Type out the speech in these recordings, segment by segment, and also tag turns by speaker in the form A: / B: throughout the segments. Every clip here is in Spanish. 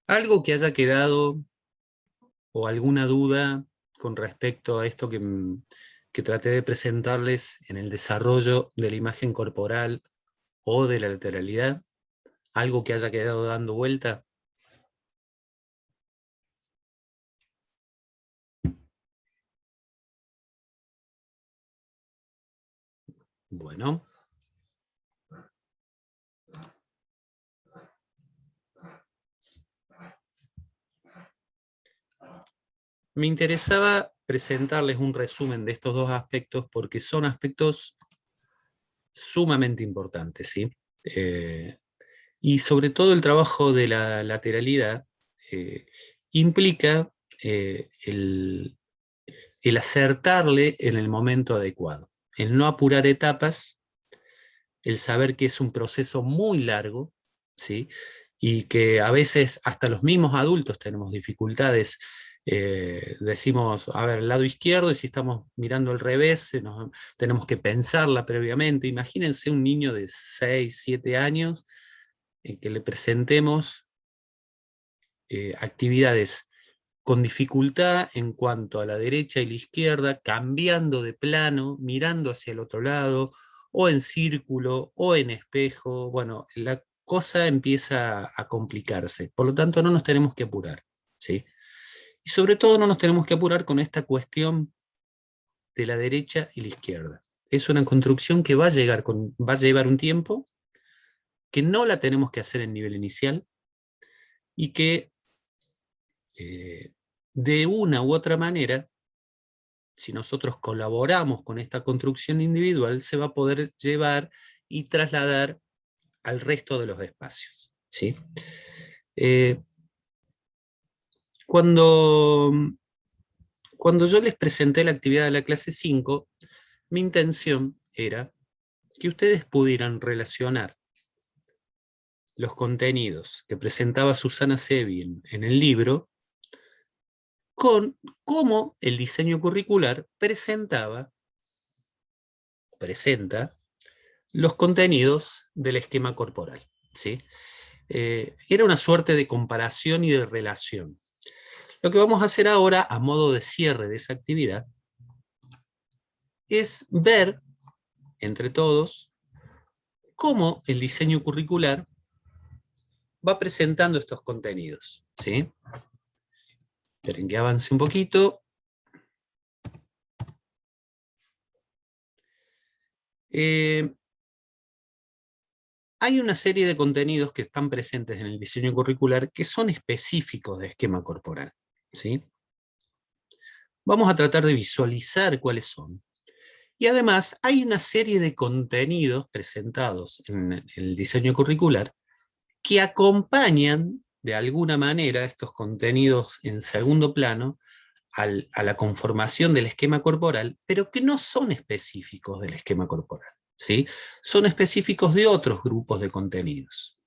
A: ¿Algo que haya quedado o alguna duda con respecto a esto que traté de presentarles en el desarrollo de la imagen corporal o de la lateralidad? ¿Algo que haya quedado dando vuelta? Bueno, me interesaba presentarles un resumen de estos dos aspectos porque son aspectos sumamente importantes, ¿sí? Eh, y sobre todo el trabajo de la lateralidad eh, implica el acertarle en el momento adecuado, el no apurar etapas, el saber que es un proceso muy largo, ¿sí? Y que a veces hasta los mismos adultos tenemos dificultades. Decimos, a ver, el lado izquierdo, y si estamos mirando al revés, tenemos que pensarla previamente. Imagínense un niño de 6, 7 años en que le presentemos actividades con dificultad en cuanto a la derecha y la izquierda, cambiando de plano, mirando hacia el otro lado, o en círculo, o en espejo. Bueno, la cosa empieza a complicarse. Por lo tanto, no nos tenemos que apurar, ¿sí? Y sobre todo no nos tenemos que apurar con esta cuestión de la derecha y la izquierda. Es una construcción que va a llevar un tiempo, que no la tenemos que hacer en nivel inicial, y que de una u otra manera, si nosotros colaboramos con esta construcción individual, se va a poder llevar y trasladar al resto de los espacios, ¿sí? Eh, cuando, cuando yo les presenté la actividad de la clase 5, mi intención era que ustedes pudieran relacionar los contenidos que presentaba Susana Sevi en el libro con cómo el diseño curricular presenta los contenidos del esquema corporal, ¿sí? Era una suerte de comparación y de relación. Lo que vamos a hacer ahora, a modo de cierre de esa actividad, es ver, entre todos, cómo el diseño curricular va presentando estos contenidos, ¿sí? Esperen que avance un poquito. Hay una serie de contenidos que están presentes en el diseño curricular que son específicos de esquema corporal, ¿sí? Vamos a tratar de visualizar cuáles son. Y además hay una serie de contenidos presentados en el diseño curricular que acompañan de alguna manera estos contenidos en segundo plano a la conformación del esquema corporal, pero que no son específicos del esquema corporal, ¿sí? Son específicos de otros grupos de contenidos.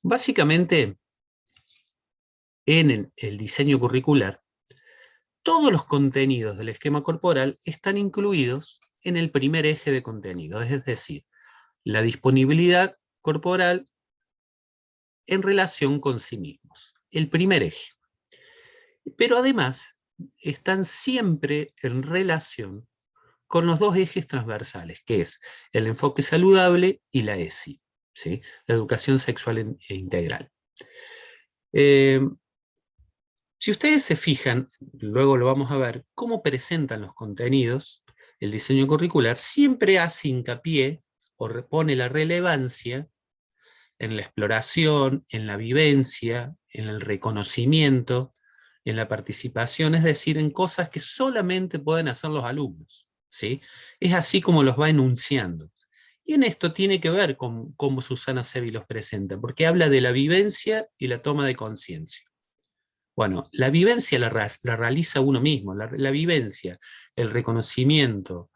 A: Básicamente, en el diseño curricular, todos los contenidos del esquema corporal están incluidos en el primer eje de contenido, es decir, la disponibilidad corporal en relación con sí mismos, el primer eje. Pero además están siempre en relación con los dos ejes transversales, que es el enfoque saludable y la ESI, ¿sí? La educación sexual e integral. Si ustedes se fijan, luego lo vamos a ver, cómo presentan los contenidos, el diseño curricular siempre hace hincapié o repone la relevancia en la exploración, en la vivencia, en el reconocimiento, en la participación, es decir, en cosas que solamente pueden hacer los alumnos, ¿sí? Es así como los va enunciando. Y en esto tiene que ver con cómo Susana Sevi los presenta, porque habla de la vivencia y la toma de conciencia. Bueno, la vivencia la realiza uno mismo, la vivencia, el reconocimiento,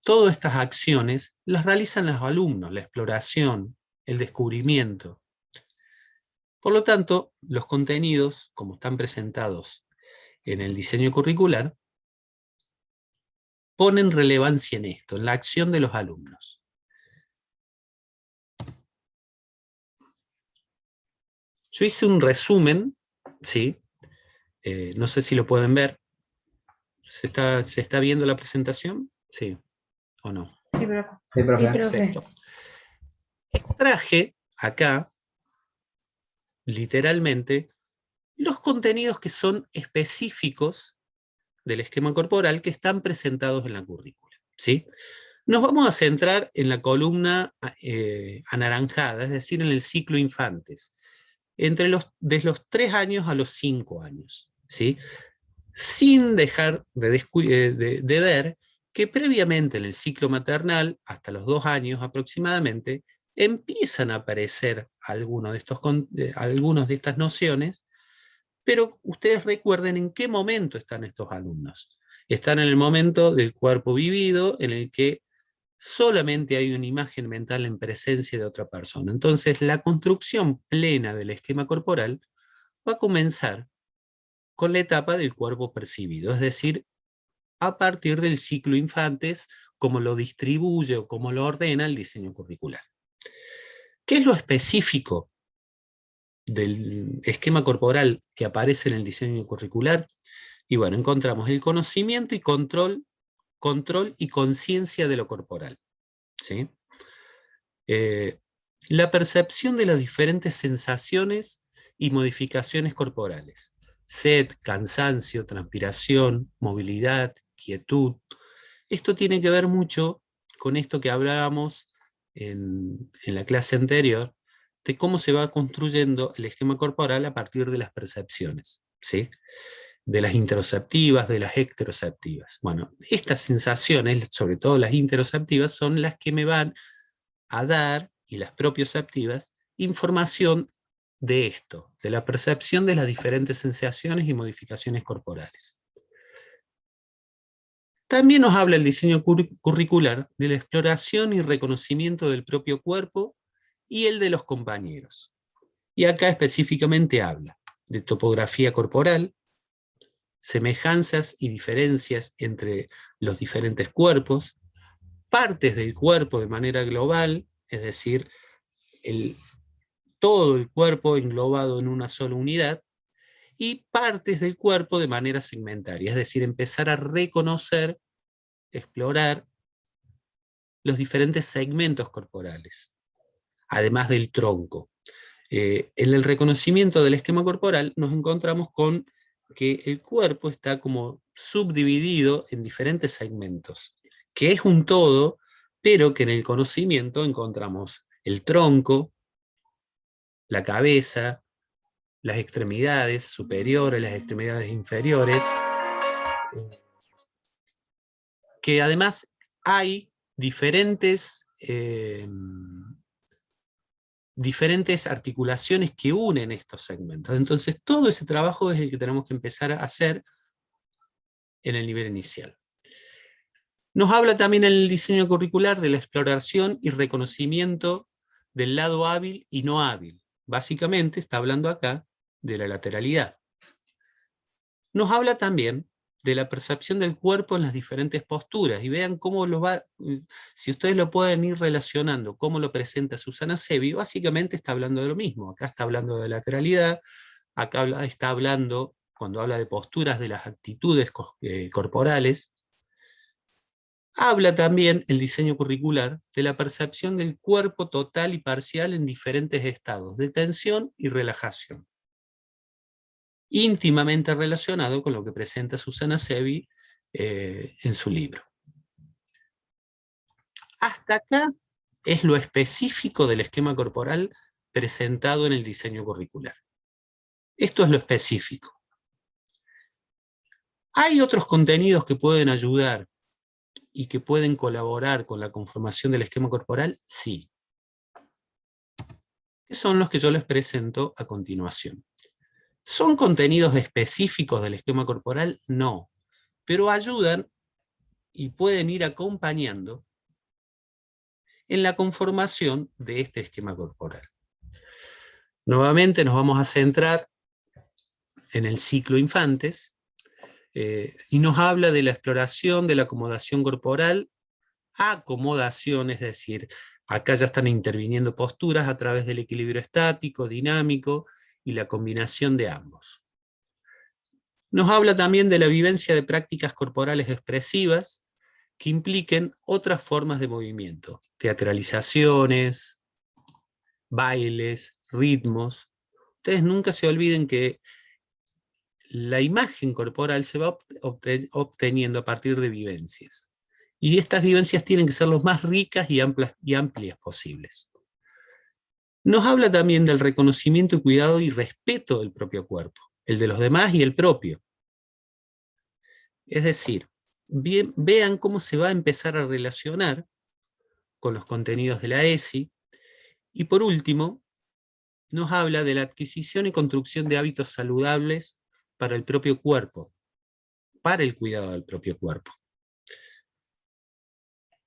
A: todas estas acciones las realizan los alumnos, la exploración, el descubrimiento. Por lo tanto, los contenidos, como están presentados en el diseño curricular, ponen relevancia en esto, en la acción de los alumnos. Yo hice un resumen, ¿sí? No sé si lo pueden ver. ¿Se está viendo la presentación? Sí, ¿o no?
B: Sí, profe.
C: Sí, profe.
B: Sí, profe.
A: Perfecto. Traje acá, literalmente, los contenidos que son específicos del esquema corporal que están presentados en la currícula, ¿sí? Nos vamos a centrar en la columna anaranjada, es decir, en el ciclo infantes, desde los 3 años a los 5 años, ¿sí? Sin dejar de ver que previamente en el ciclo maternal, hasta los 2 años aproximadamente, empiezan a aparecer algunos de estas nociones, pero ustedes recuerden en qué momento están estos alumnos. Están en el momento del cuerpo vivido, en el que solamente hay una imagen mental en presencia de otra persona. Entonces, la construcción plena del esquema corporal va a comenzar con la etapa del cuerpo percibido, es decir, a partir del ciclo infantes, como lo distribuye o como lo ordena el diseño curricular. ¿Qué es lo específico del esquema corporal que aparece en el diseño curricular? Y bueno, encontramos el conocimiento y control y conciencia de lo corporal, ¿sí? La percepción de las diferentes sensaciones y modificaciones corporales: sed, cansancio, transpiración, movilidad, quietud. Esto tiene que ver mucho con esto que hablábamos en la clase anterior, de cómo se va construyendo el esquema corporal a partir de las percepciones, ¿sí? De las interoceptivas, de las exteroceptivas. Bueno, estas sensaciones, sobre todo las interoceptivas, son las que me van a dar, y las propioceptivas, información de esto, de la percepción de las diferentes sensaciones y modificaciones corporales. También nos habla el diseño curricular de la exploración y reconocimiento del propio cuerpo y el de los compañeros. Y acá específicamente habla de topografía corporal, semejanzas y diferencias entre los diferentes cuerpos, partes del cuerpo de manera global, es decir, todo el cuerpo englobado en una sola unidad, y partes del cuerpo de manera segmentaria, es decir, empezar a reconocer, explorar los diferentes segmentos corporales, además del tronco. En el reconocimiento del esquema corporal nos encontramos con que el cuerpo está como subdividido en diferentes segmentos, que es un todo, pero que en el conocimiento encontramos el tronco, la cabeza, las extremidades superiores, las extremidades inferiores, que además hay diferentes articulaciones que unen estos segmentos. Entonces todo ese trabajo es el que tenemos que empezar a hacer en el nivel inicial. Nos habla también en el diseño curricular de la exploración y reconocimiento del lado hábil y no hábil. Básicamente está hablando acá de la lateralidad. Nos habla también de la percepción del cuerpo en las diferentes posturas, y vean cómo lo va, si ustedes lo pueden ir relacionando, cómo lo presenta Susana Sevi, básicamente está hablando de lo mismo. Acá está hablando de lateralidad, acá está hablando, cuando habla de posturas, de las actitudes corporales. Habla también el diseño curricular de la percepción del cuerpo total y parcial en diferentes estados de tensión y relajación, íntimamente relacionado con lo que presenta Susana Sevi en su libro. Hasta acá es lo específico del esquema corporal presentado en el diseño curricular. Esto es lo específico. ¿Hay otros contenidos que pueden ayudar y que pueden colaborar con la conformación del esquema corporal? Sí. Que son los que yo les presento a continuación. ¿Son contenidos específicos del esquema corporal? No, pero ayudan y pueden ir acompañando en la conformación de este esquema corporal. Nuevamente nos vamos a centrar en el ciclo infantes, y nos habla de la exploración de la acomodación corporal, acomodación, es decir, acá ya están interviniendo posturas a través del equilibrio estático, dinámico, y la combinación de ambos. Nos habla también de la vivencia de prácticas corporales expresivas que impliquen otras formas de movimiento, teatralizaciones, bailes, ritmos. Ustedes nunca se olviden que la imagen corporal se va obteniendo a partir de vivencias. Y estas vivencias tienen que ser lo más ricas y amplias posibles. Nos habla también del reconocimiento, cuidado y respeto del propio cuerpo, el de los demás y el propio. Es decir, vean cómo se va a empezar a relacionar con los contenidos de la ESI. Y por último, nos habla de la adquisición y construcción de hábitos saludables para el propio cuerpo, para el cuidado del propio cuerpo.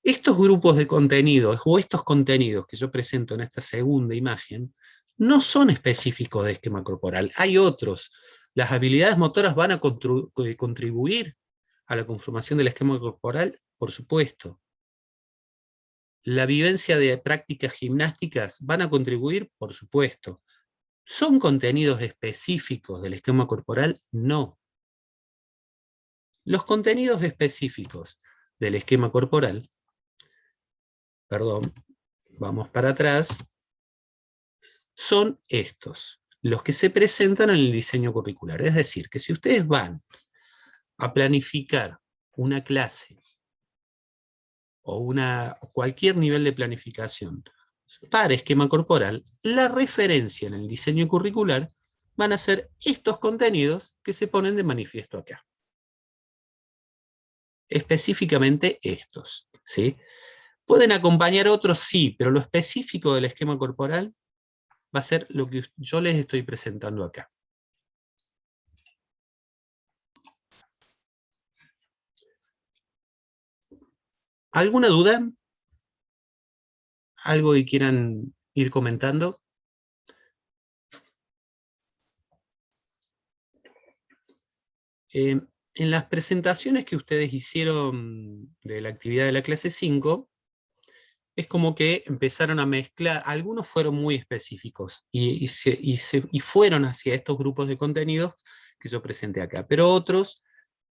A: Estos grupos de contenidos, o estos contenidos que yo presento en esta segunda imagen, no son específicos de esquema corporal, hay otros. Las habilidades motoras van a contribuir a la conformación del esquema corporal, por supuesto. La vivencia de prácticas gimnásticas van a contribuir, por supuesto. ¿Son contenidos específicos del esquema corporal? No. Los contenidos específicos del esquema corporal, perdón, vamos para atrás, son estos, los que se presentan en el diseño curricular. Es decir, que si ustedes van a planificar una clase o cualquier nivel de planificación para esquema corporal, la referencia en el diseño curricular van a ser estos contenidos que se ponen de manifiesto acá. Específicamente estos, ¿sí? ¿Pueden acompañar otros? Sí, pero lo específico del esquema corporal va a ser lo que yo les estoy presentando acá. ¿Alguna duda? ¿Algo que quieran ir comentando? En las presentaciones que ustedes hicieron de la actividad de la clase 5, es como que empezaron a mezclar, algunos fueron muy específicos y fueron hacia estos grupos de contenidos que yo presenté acá, pero otros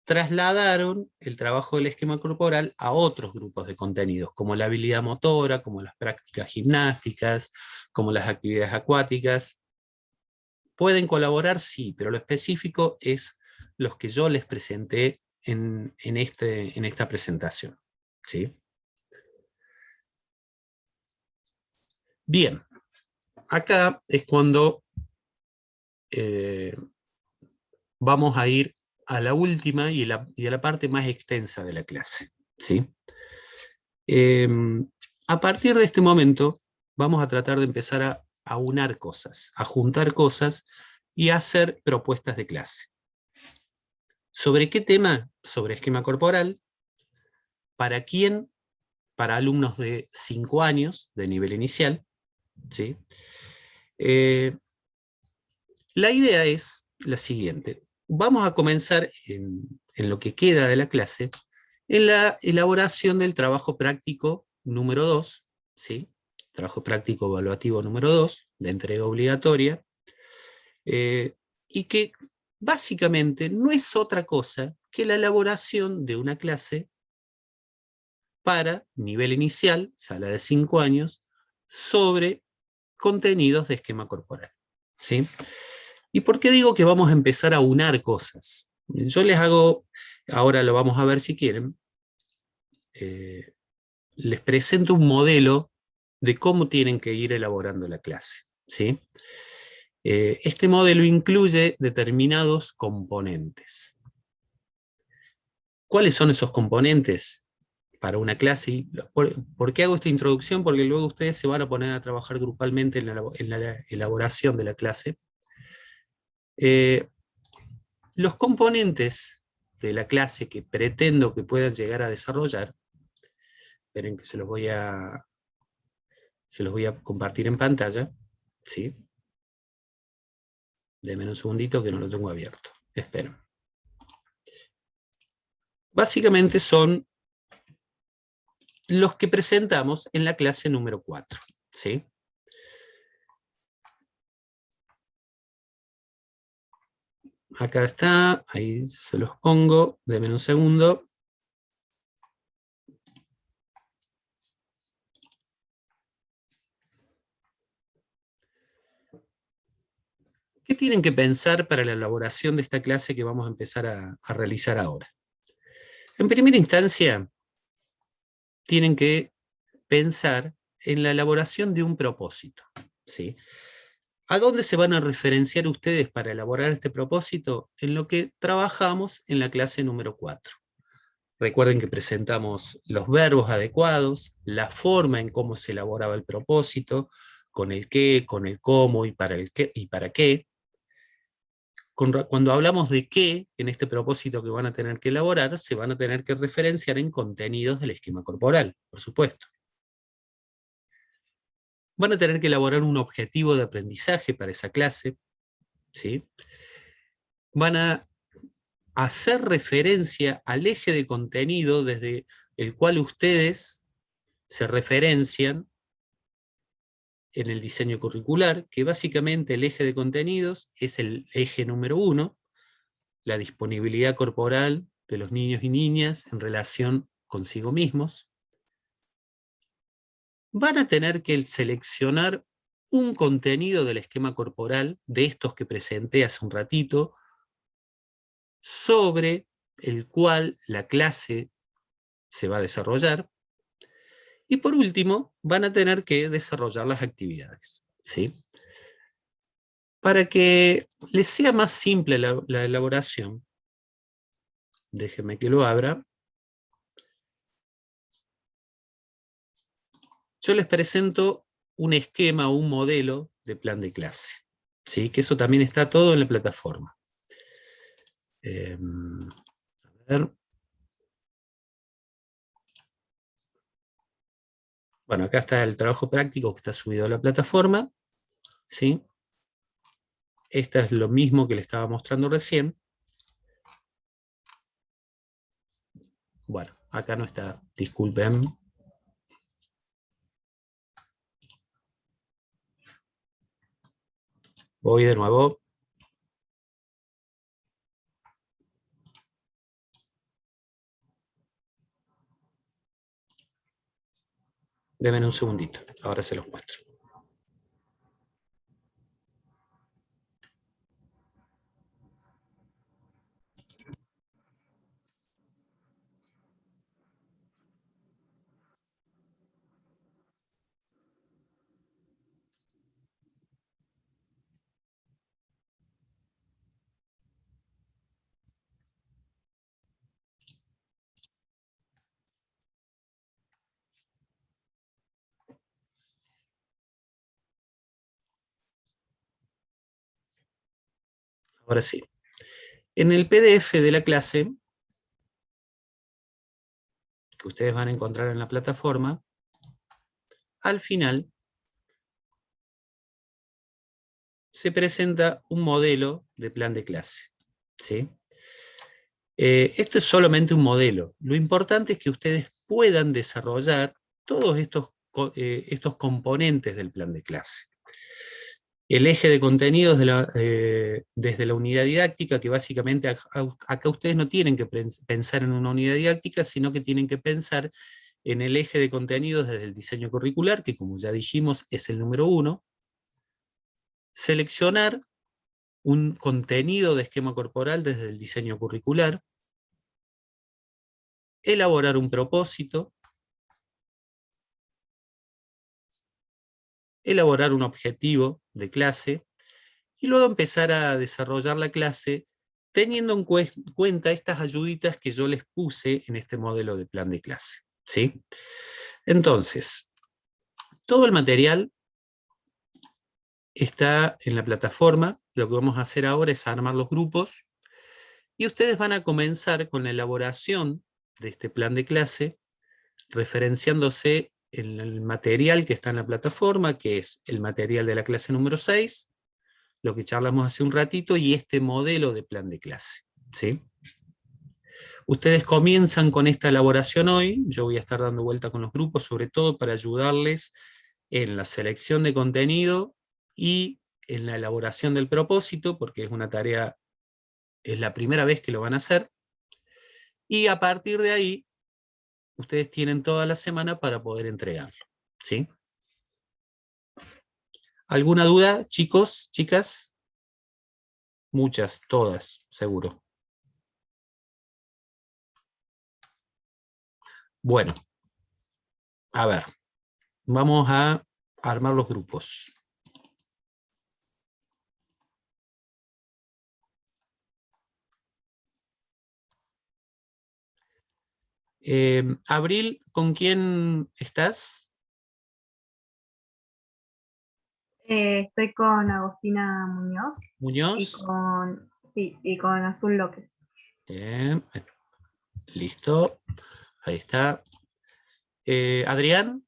A: trasladaron el trabajo del esquema corporal a otros grupos de contenidos, como la habilidad motora, como las prácticas gimnásticas, como las actividades acuáticas. ¿Pueden colaborar? Sí, pero lo específico es los que yo les presenté en esta presentación. ¿Sí? Bien, acá es cuando vamos a ir a la última y a la parte más extensa de la clase. ¿Sí? A partir de este momento vamos a tratar de empezar a aunar cosas, a juntar cosas y a hacer propuestas de clase. ¿Sobre qué tema? Sobre esquema corporal. ¿Para quién? Para alumnos de 5 años, de nivel inicial. ¿Sí? La idea es la siguiente. Vamos a comenzar en lo que queda de la clase, en la elaboración del trabajo práctico número 2, ¿sí? Trabajo práctico evaluativo número 2, de entrega obligatoria, y que básicamente no es otra cosa que la elaboración de una clase para nivel inicial, sala de 5 años, sobre contenidos de esquema corporal. ¿Sí? ¿Y por qué digo que vamos a empezar a unar cosas? Yo les hago, ahora lo vamos a ver si quieren, les presento un modelo de cómo tienen que ir elaborando la clase. ¿Sí? Este modelo incluye determinados componentes. ¿Cuáles son esos componentes para una clase? ¿Por qué hago esta introducción? Porque luego ustedes se van a poner a trabajar grupalmente en la elaboración de la clase. Los componentes de la clase que pretendo que puedan llegar a desarrollar, esperen que se los voy a compartir en pantalla, ¿sí? Denme un segundito que no lo tengo abierto. Esperen. Básicamente son los que presentamos en la clase número 4, ¿sí? acá está, ahí se los pongo, denme un segundo. ¿Qué tienen que pensar para la elaboración de esta clase que vamos a empezar a realizar ahora? En primera instancia, tienen que pensar en la elaboración de un propósito, ¿sí? ¿A dónde se van a referenciar ustedes para elaborar este propósito? En lo que trabajamos en la clase número 4. Recuerden que presentamos los verbos adecuados, la forma en cómo se elaboraba el propósito, con el qué, con el cómo y para el qué y para qué. Cuando hablamos de qué en este propósito que van a tener que elaborar, se van a tener que referenciar en contenidos del esquema corporal, por supuesto. Van a tener que elaborar un objetivo de aprendizaje para esa clase, ¿sí? Van a hacer referencia al eje de contenido desde el cual ustedes se referencian en el diseño curricular, que básicamente el eje de contenidos es el eje número 1, la disponibilidad corporal de los niños y niñas en relación consigo mismos. Van a tener que seleccionar un contenido del esquema corporal, de estos que presenté hace un ratito, sobre el cual la clase se va a desarrollar. Y por último, van a tener que desarrollar las actividades, ¿sí? Para que les sea más simple la elaboración, déjenme que lo abra, yo les presento un esquema o un modelo de plan de clase, ¿sí? Que eso también está todo en la plataforma. A ver. Bueno, acá está el trabajo práctico que está subido a la plataforma, ¿sí? Esta es lo mismo que le estaba mostrando recién. Bueno, acá no está, disculpen. Voy de nuevo. Denme un segundito, ahora se los muestro. Ahora sí. En el PDF de la clase, que ustedes van a encontrar en la plataforma, al final se presenta un modelo de plan de clase, ¿sí? Esto es solamente un modelo. Lo importante es que ustedes puedan desarrollar todos estos componentes del plan de clase. El eje de contenidos desde la unidad didáctica, que básicamente acá ustedes no tienen que pensar en una unidad didáctica, sino que tienen que pensar en el eje de contenidos desde el diseño curricular, que como ya dijimos es el número 1, seleccionar un contenido de esquema corporal desde el diseño curricular, elaborar un propósito, elaborar un objetivo de clase, y luego empezar a desarrollar la clase teniendo en cuenta estas ayuditas que yo les puse en este modelo de plan de clase, ¿sí? Entonces, todo el material está en la plataforma. Lo que vamos a hacer ahora es armar los grupos, y ustedes van a comenzar con la elaboración de este plan de clase, referenciándose en el material que está en la plataforma, que es el material de la clase número 6, lo que charlamos hace un ratito, y este modelo de plan de clase, ¿sí? Ustedes comienzan con esta elaboración hoy, yo voy a estar dando vuelta con los grupos, sobre todo para ayudarles en la selección de contenido y en la elaboración del propósito, porque es una tarea es la primera vez que lo van a hacer, y a partir de ahí, ustedes tienen toda la semana para poder entregarlo, ¿sí? ¿Alguna duda, chicos, chicas? Muchas, todas, seguro. Bueno, a ver, vamos a armar los grupos. Abril, ¿con quién estás?
B: Estoy con Agostina Muñoz y
A: Muñoz.
B: con Azul López.
A: Bien, listo. Ahí está. Adrián.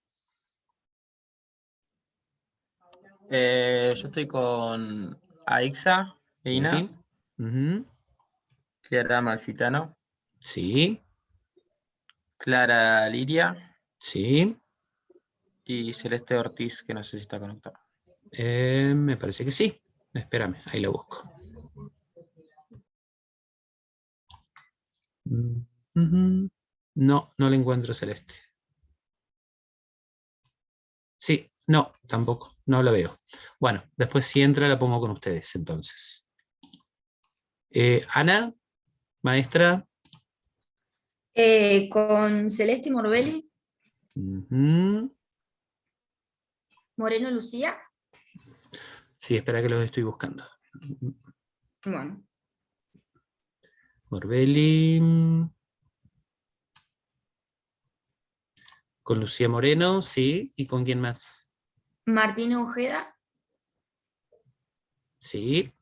C: Yo estoy con Aixa,
A: Sí.
C: Eina,
A: Ujú.
C: Clara Malfitano,
A: Sí.
C: Clara Liria
A: Sí.
C: y Celeste Ortiz, que no sé si está conectada.
A: Me parece que sí. Espérame, ahí la busco. Ujú. No, no la encuentro, Celeste. Sí, no, tampoco, no la veo. Bueno, después si entra la pongo con ustedes, entonces. Ana, maestra.
D: Con Celeste Morbelli,
A: Ujú.
D: Moreno Lucía.
A: Sí, espera que los estoy buscando.
D: Bueno,
A: Morbelli. Con Lucía Moreno, sí. ¿Y con quién más?
D: Martín Ojeda
A: Sí.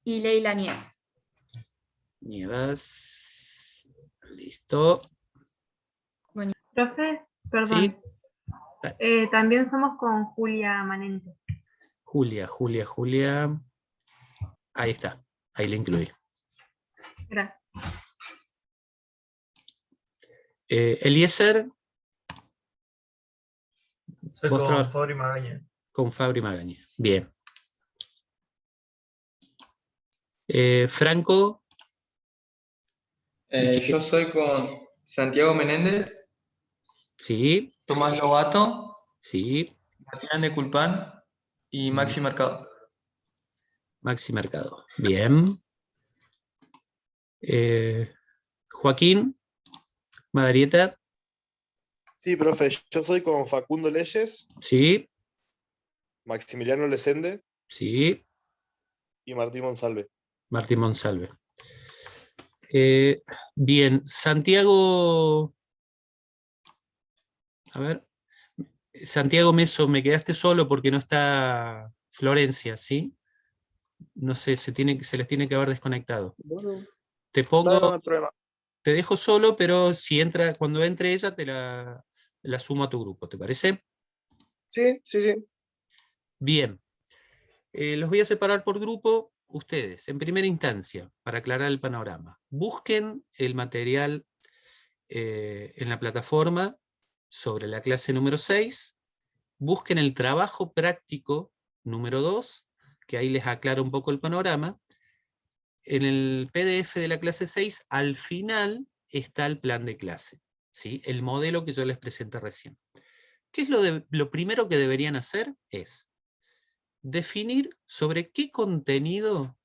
D: y Leila Nieves.
A: Nievas. Listo.
D: Bueno,
B: Profe,
A: Sí.
B: perdón. También somos con Julia Manente.
A: Julia. Ahí está. Ahí la incluí.
B: Gracias.
A: Eliezer.
E: Soy
A: Vos
E: con
A: trabajas
E: Fabri Magaña.
A: con Fabri Magaña. Bien. Franco.
F: Yo soy con Santiago Menéndez,
A: Sí.
F: Tomás Lobato,
A: Sí.
F: Martín de Culpán y Maxi Mercado.
A: Maxi Mercado. Bien. Joaquín Madarieta.
G: Sí, profe, yo soy con Facundo Leyes,
A: Sí.
G: Maximiliano Lesende
A: Sí.
G: y Martín Monsalve.
A: Martín Monsalve. Bien. Santiago. A ver. Santiago Meso, me quedaste solo porque no está Florencia, ¿sí? No sé, se les tiene que haber desconectado.
G: Bueno,
A: Te
G: no
A: pongo,
G: hay problema.
A: te dejo solo, pero si entra, cuando entre ella, la sumo a tu grupo, ¿te parece?
G: Sí, sí, sí.
A: Bien. Los voy a separar por grupo. Ustedes, en primera instancia, para aclarar el panorama, busquen el material en la plataforma sobre la clase número 6, busquen el trabajo práctico número 2, que ahí les aclara un poco el panorama. En el PDF de la clase 6, al final está el plan de clase, ¿sí? El modelo que yo les presenté recién. ¿Qué es lo primero que deberían hacer? Es definir sobre qué contenido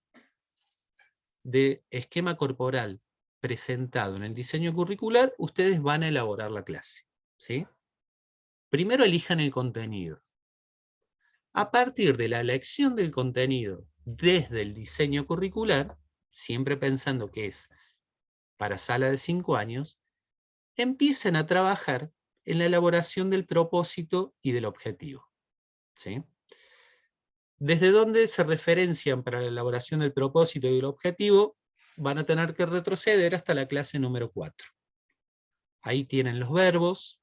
A: de esquema corporal presentado en el diseño curricular ustedes van a elaborar la clase, ¿sí? Primero elijan el contenido. A partir de la elección del contenido desde el diseño curricular, siempre pensando que es para sala de 5 años, empiecen a trabajar en la elaboración del propósito y del objetivo, ¿sí? Desde donde se referencian para la elaboración del propósito y del objetivo, van a tener que retroceder hasta la clase número 4. Ahí tienen los verbos,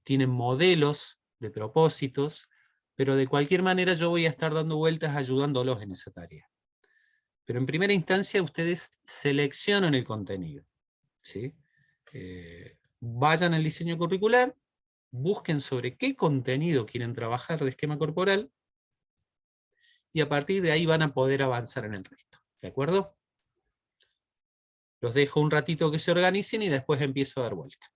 A: tienen modelos de propósitos, pero de cualquier manera yo voy a estar dando vueltas ayudándolos en esa tarea. Pero en primera instancia ustedes seleccionan el contenido, ¿sí? Vayan al diseño curricular, busquen sobre qué contenido quieren trabajar de esquema corporal, y a partir de ahí van a poder avanzar en el resto. ¿De acuerdo? Los dejo un ratito que se organicen y después empiezo a dar vuelta.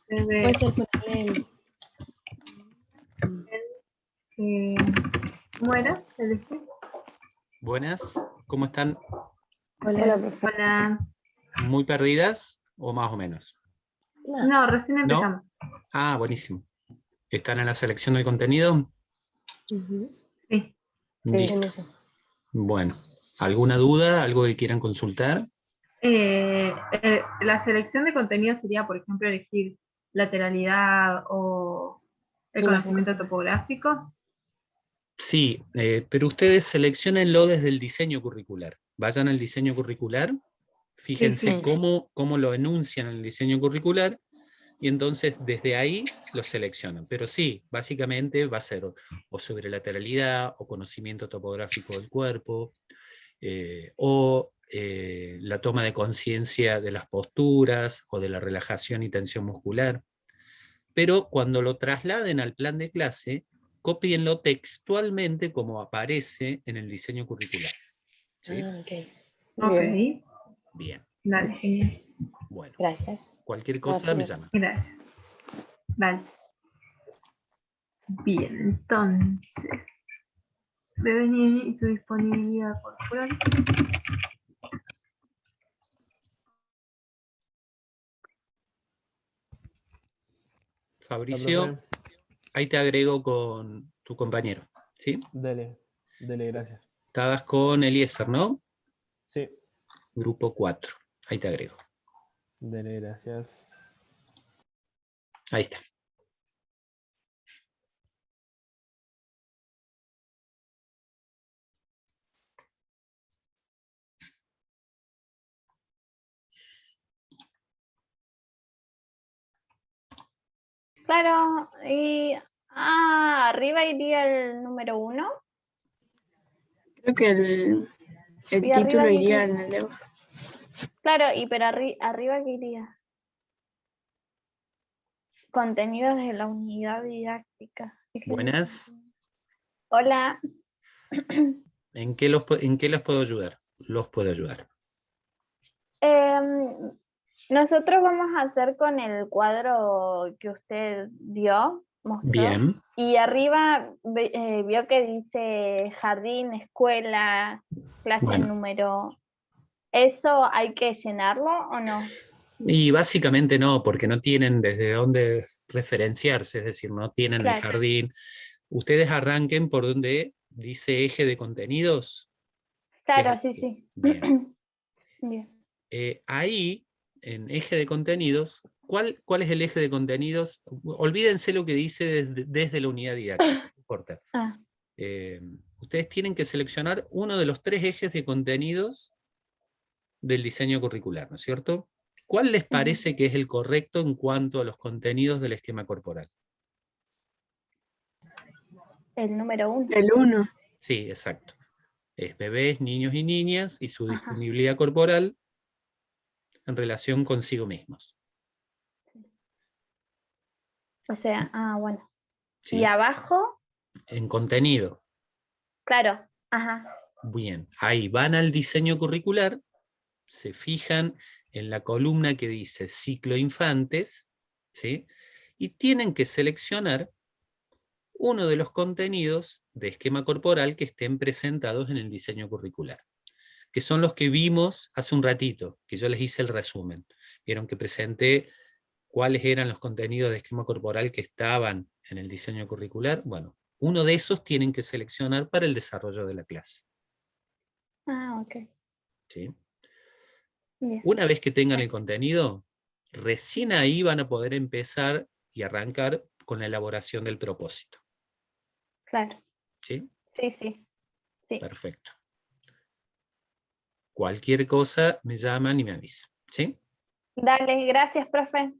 B: Bebé,
E: Puede ser ponerle,
B: ¿cómo era? Celeste.
A: Buenas, ¿cómo están?
E: hola, profe.
B: Hola.
A: ¿Muy perdidas o más o menos?
E: No,
B: No, recién empezamos.
A: Ah, buenísimo. ¿Están en la selección del contenido?
E: ujú,
B: Sí.
A: Listo.
E: en eso.
A: Bueno, ¿alguna duda? ¿Algo que quieran consultar?
B: La selección de contenido sería, por ejemplo, elegir lateralidad o el
E: Imagen.
B: conocimiento topográfico.
A: Sí, pero ustedes seleccionenlo desde el diseño curricular. Vayan al diseño curricular, fíjense
D: sí.
A: cómo lo enuncian en el diseño curricular y entonces desde ahí lo seleccionan. Pero sí, básicamente va a ser o sobre lateralidad o conocimiento topográfico del cuerpo, o la toma de conciencia de las posturas o de la relajación y tensión muscular. Pero cuando lo trasladen al plan de clase, cópienlo textualmente como aparece en el diseño curricular. ¿Sí?
E: Ah, ok.
B: Ok.
E: Bien,
A: Bien.
B: Dale, genial.
A: Bueno,
E: gracias.
A: cualquier cosa me
E: Gracias.
A: llaman.
B: Gracias. Dale. Bien, entonces. Bebé y su disponibilidad corporal.
A: Fabricio, ahí te agrego con tu compañero. ¿Sí?
H: Dele, gracias.
A: Estabas con Eliezer, ¿no?
H: Sí,
A: Grupo 4. Ahí te agrego.
H: dele, gracias.
A: Ahí está.
I: Claro, y arriba iría el número 1
E: Creo que el
I: y arriba
E: título
I: que
E: iría en el de...
I: claro, y pero arriba que iría contenidos de la unidad didáctica.
A: Buenas.
I: Hola,
A: ¿En qué los puedo ayudar? Los puedo ayudar.
I: nosotros vamos a hacer con el cuadro que usted mostró.
A: Bien.
I: Y arriba vio que dice jardín, escuela, clase
A: Bueno.
I: número. ¿Eso hay que llenarlo o no?
A: Y básicamente no, porque no tienen desde dónde referenciarse, es decir, no tienen el
I: Claro.
A: jardín. Ustedes arranquen por donde dice eje de contenidos.
I: Claro,
A: Es
I: sí,
A: aquí.
I: sí.
A: Bien.
I: Bien.
A: Ahí, en eje de contenidos, ¿cuál es el eje de contenidos? Olvídense lo que dice desde la unidad didáctica, no importa.
I: Ah,
A: Ustedes tienen que seleccionar uno de los 3 ejes de contenidos del diseño curricular, ¿no es cierto? ¿Cuál les parece que es el correcto en cuanto a los contenidos del esquema corporal?
I: el número 1.
E: El 1.
A: Sí, exacto. Es bebés, niños y niñas y su
I: Ajá.
A: disponibilidad corporal en relación consigo mismos.
I: O sea, bueno.
A: ¿Sí?
I: Y abajo,
A: En contenido.
I: claro. Ajá.
A: Bien, ahí van al diseño curricular, se fijan en la columna que dice ciclo infantes, ¿sí? Y tienen que seleccionar uno de los contenidos de esquema corporal que estén presentados en el diseño curricular, que son los que vimos hace un ratito, que yo les hice el resumen. Vieron que presenté cuáles eran los contenidos de esquema corporal que estaban en el diseño curricular. Bueno, uno de esos tienen que seleccionar para el desarrollo de la clase.
I: Ok.
A: ¿Sí?
I: Bien.
A: Una vez que tengan el contenido, recién ahí van a poder empezar y arrancar con la elaboración del propósito.
I: Claro.
A: ¿Sí?
I: Sí, sí. Sí.
A: Perfecto. Cualquier cosa me llaman y me avisan. ¿Sí?
I: Dale, gracias, profe.